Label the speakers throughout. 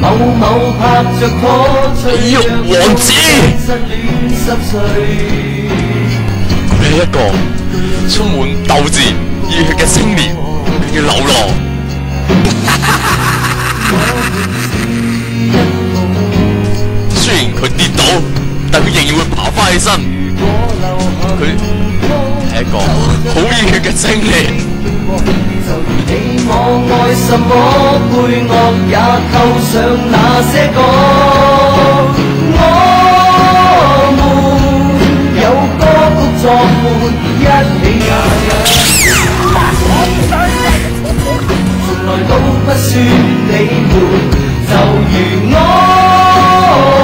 Speaker 1: 某某拍着拖
Speaker 2: 體育王子，佢係一個充滿鬥志、熱血嘅青年，佢叫流浪。雖然佢跌倒，但佢仍然會爬翻起身。佢係一個好熱血嘅青年。
Speaker 1: 你我愛什麼配樂也扣上那些歌，我們有歌曲作伴，一起也從來都不算你們，就如我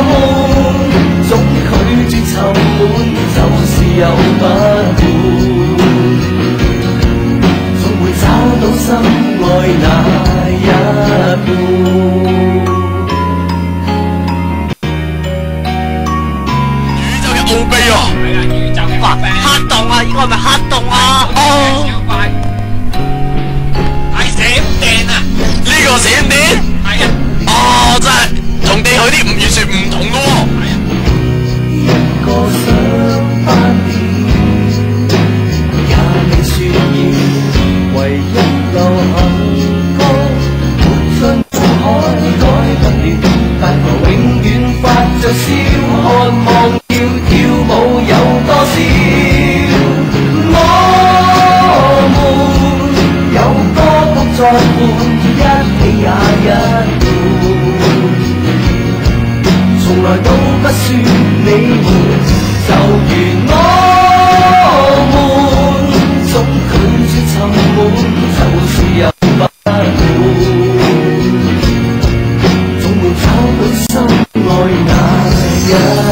Speaker 1: 們總拒絕沉悶，就是有不滿。找到心愛那一半。
Speaker 2: 宇宙嘅奧秘啊！宇宙嘅奧秘。黑洞啊！呢個係咪黑洞啊？哦。係閃電啊！呢個閃電？係啊。哦，真係同地球啲五月雪唔同噶喎。
Speaker 1: 一個想斑點，也未算厭。唯一流行歌，沒進海改不了，但求永遠發着燒，渴望跳舞有多少？我們有歌曲作伴，一起也一半，從來都不算你們，就如我們總拒絕沉悶，就是有不滿，總會找到心愛那一半。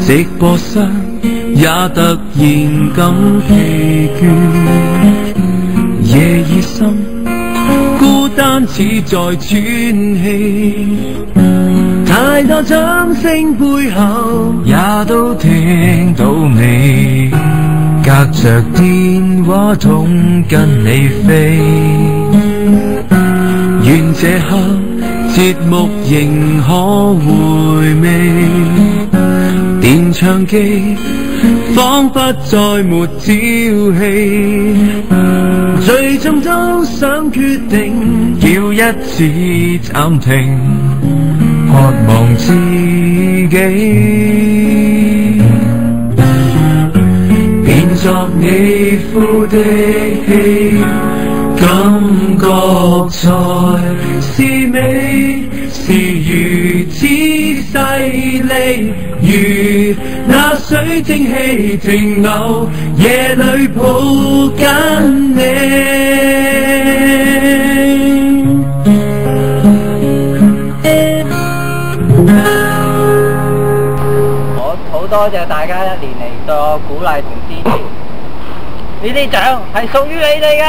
Speaker 3: 直播室也突然感疲倦，夜已深，孤單似在喘氣，太多掌聲背後也都聽到你，隔着電話筒跟你飛，願這刻節目仍可回味，電唱機彷彿再沒朝氣，最終都想決定要一次暫停，渴望自己變作你呼的氣，感覺才是美，是如此細膩，如那水蒸氣停留，夜裏抱緊你。
Speaker 4: 我好多謝大家一年嚟對我鼓勵同支持，呢啲獎係屬於你哋㗎。